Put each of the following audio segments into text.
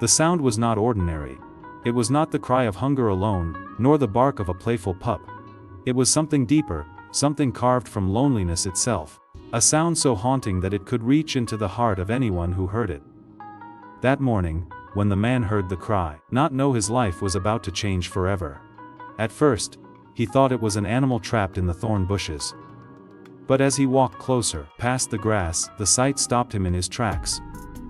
The sound was not ordinary. It was not the cry of hunger alone, nor the bark of a playful pup. It was something deeper, something carved from loneliness itself. A sound so haunting that it could reach into the heart of anyone who heard it. That morning, when the man heard the cry, not know his life was about to change forever. At first, he thought it was an animal trapped in the thorn bushes. But as he walked closer, past the grass, the sight stopped him in his tracks.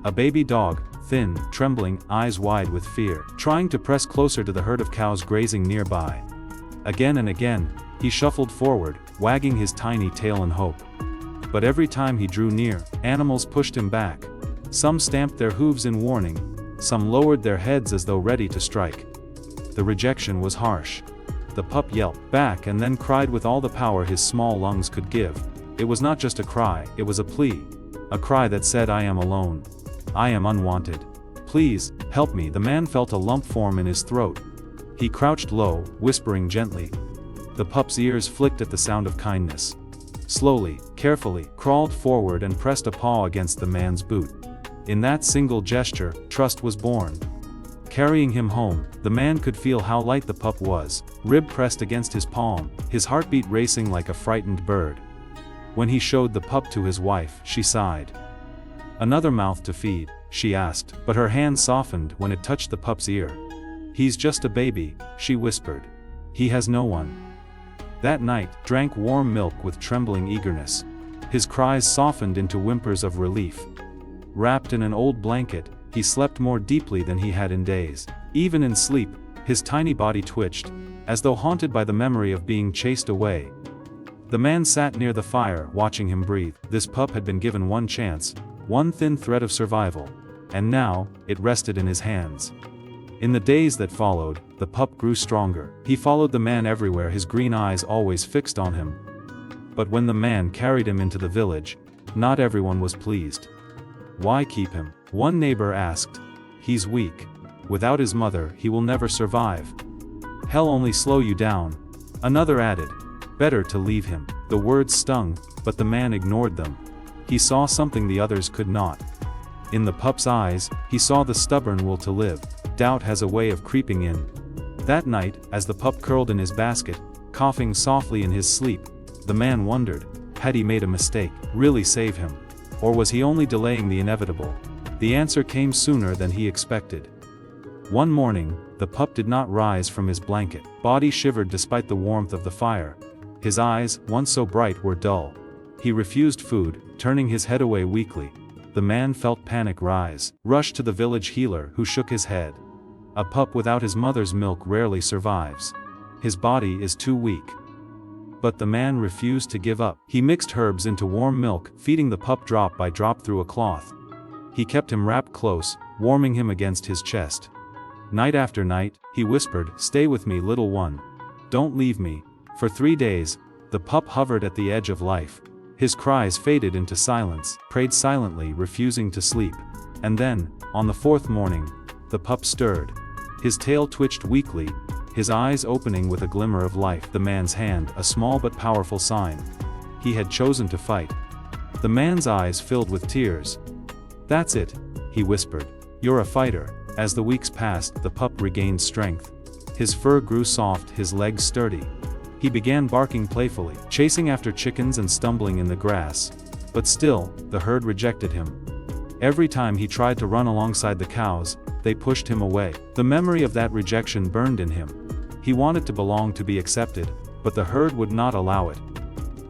A baby dog, thin, trembling, eyes wide with fear, trying to press closer to the herd of cows grazing nearby. Again and again, he shuffled forward, wagging his tiny tail in hope. But every time he drew near, animals pushed him back. Some stamped their hooves in warning, some lowered their heads as though ready to strike. The rejection was harsh. The pup yelped back and then cried with all the power his small lungs could give. It was not just a cry, it was a plea. A cry that said, "I am alone. I am unwanted. Please, help me." The man felt a lump form in his throat. He crouched low, whispering gently. The pup's ears flicked at the sound of kindness. Slowly, carefully, crawled forward and pressed a paw against the man's boot. In that single gesture, trust was born. Carrying him home, the man could feel how light the pup was, rib pressed against his palm, his heartbeat racing like a frightened bird. When he showed the pup to his wife, she sighed. "Another mouth to feed," she asked, but her hand softened when it touched the pup's ear. "He's just a baby," she whispered. "He has no one." That night, drank warm milk with trembling eagerness. His cries softened into whimpers of relief. Wrapped in an old blanket, he slept more deeply than he had in days. Even in sleep, his tiny body twitched, as though haunted by the memory of being chased away. The man sat near the fire, watching him breathe. This pup had been given one chance, one thin thread of survival, and now, it rested in his hands. In the days that followed, the pup grew stronger. He followed the man everywhere, his green eyes always fixed on him. But when the man carried him into the village, not everyone was pleased. "Why keep him?" one neighbor asked. "He's weak. Without his mother, he will never survive." "Hell only slow you down," another added. "Better to leave him." The words stung, but the man ignored them. He saw something the others could not. In the pup's eyes, he saw the stubborn will to live. Doubt has a way of creeping in. That night, as the pup curled in his basket, coughing softly in his sleep, the man wondered, had he made a mistake, really save him? Or was he only delaying the inevitable? The answer came sooner than he expected. One morning, the pup did not rise from his blanket. Body shivered despite the warmth of the fire. His eyes, once so bright, were dull. He refused food, turning his head away weakly. The man felt panic rise, rushed to the village healer, who shook his head. A pup without his mother's milk rarely survives. His body is too weak. But the man refused to give up. He mixed herbs into warm milk, feeding the pup drop by drop through a cloth. He kept him wrapped close, warming him against his chest. Night after night, he whispered, "Stay with me, little one. Don't leave me." For 3 days, the pup hovered at the edge of life. His cries faded into silence, prayed silently, refusing to sleep. And then, on the 4th morning, the pup stirred. His tail twitched weakly, his eyes opening with a glimmer of life. The man's hand, a small but powerful sign. He had chosen to fight. The man's eyes filled with tears. "That's it," he whispered. "You're a fighter." As the weeks passed, the pup regained strength. His fur grew soft, his legs sturdy. He began barking playfully, chasing after chickens and stumbling in the grass. But still, the herd rejected him. Every time he tried to run alongside the cows, they pushed him away. The memory of that rejection burned in him. He wanted to belong, to be accepted, but the herd would not allow it.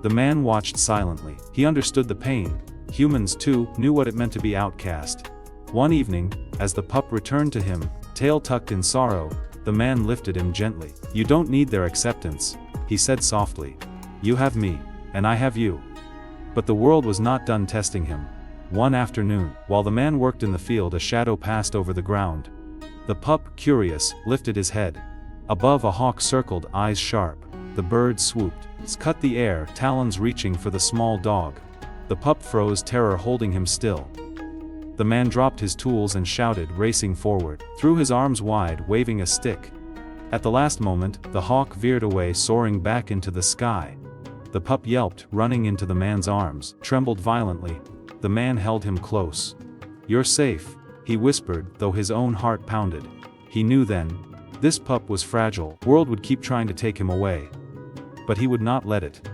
The man watched silently. He understood the pain. Humans, too, knew what it meant to be outcast. One evening, as the pup returned to him, tail tucked in sorrow, the man lifted him gently. "You don't need their acceptance," he said softly. "You have me, and I have you." But the world was not done testing him. One afternoon, while the man worked in the field, a shadow passed over the ground. The pup, curious, lifted his head. Above, a hawk circled, eyes sharp. The bird swooped, cut the air, talons reaching for the small dog. The pup froze, terror holding him still. The man dropped his tools and shouted, racing forward, threw his arms wide, waving a stick. At the last moment, the hawk veered away, soaring back into the sky. The pup yelped, running into the man's arms, trembled violently. The man held him close. "You're safe. he whispered, though his own heart pounded. He knew then. This pup was fragile, the world would keep trying to take him away. But he would not let it.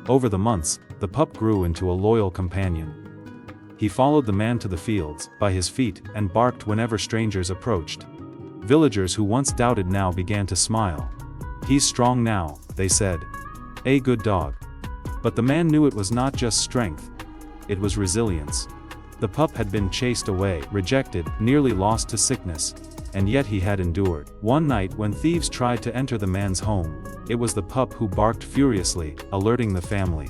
Over the months, the pup grew into a loyal companion. He followed the man to the fields, by his feet, and barked whenever strangers approached. Villagers who once doubted now began to smile. "He's strong now," they said. "A good dog." But the man knew it was not just strength. It was resilience. The pup had been chased away, rejected, nearly lost to sickness. And yet he had endured. One night when thieves tried to enter the man's home, it was the pup who barked furiously, alerting the family.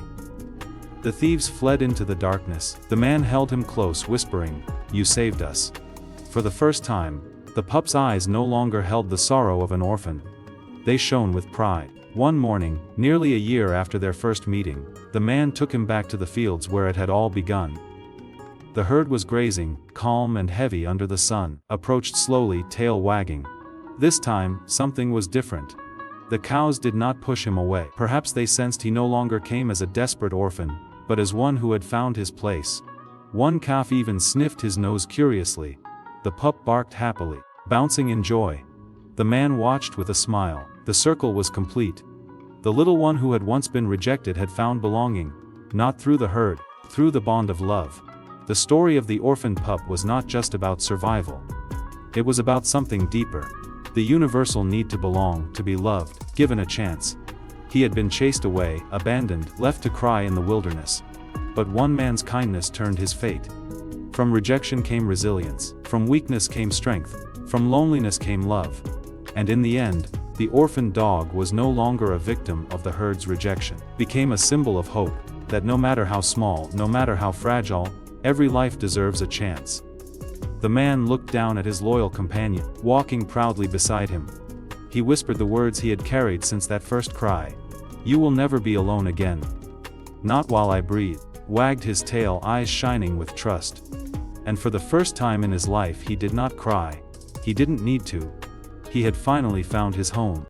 The thieves fled into the darkness. The man held him close, whispering, "You saved us." For the first time, the pup's eyes no longer held the sorrow of an orphan. They shone with pride. One morning, nearly a year after their first meeting, the man took him back to the fields where it had all begun. The herd was grazing, calm and heavy under the sun, approached slowly, tail wagging. This time, something was different. The cows did not push him away. Perhaps they sensed he no longer came as a desperate orphan, but as one who had found his place. One calf even sniffed his nose curiously. The pup barked happily, bouncing in joy. The man watched with a smile. The circle was complete. The little one who had once been rejected had found belonging, not through the herd, through the bond of love. The story of the orphaned pup was not just about survival. It was about something deeper. The universal need to belong, to be loved, given a chance. He had been chased away, abandoned, left to cry in the wilderness. But one man's kindness turned his fate. From rejection came resilience, from weakness came strength, from loneliness came love. And in the end, the orphaned dog was no longer a victim of the herd's rejection, became a symbol of hope, that no matter how small, no matter how fragile, every life deserves a chance. The man looked down at his loyal companion, walking proudly beside him. He whispered the words he had carried since that first cry. "You will never be alone again. Not while I breathe," wagged his tail, eyes shining with trust. And for the first time in his life he did not cry. He didn't need to. He had finally found his home.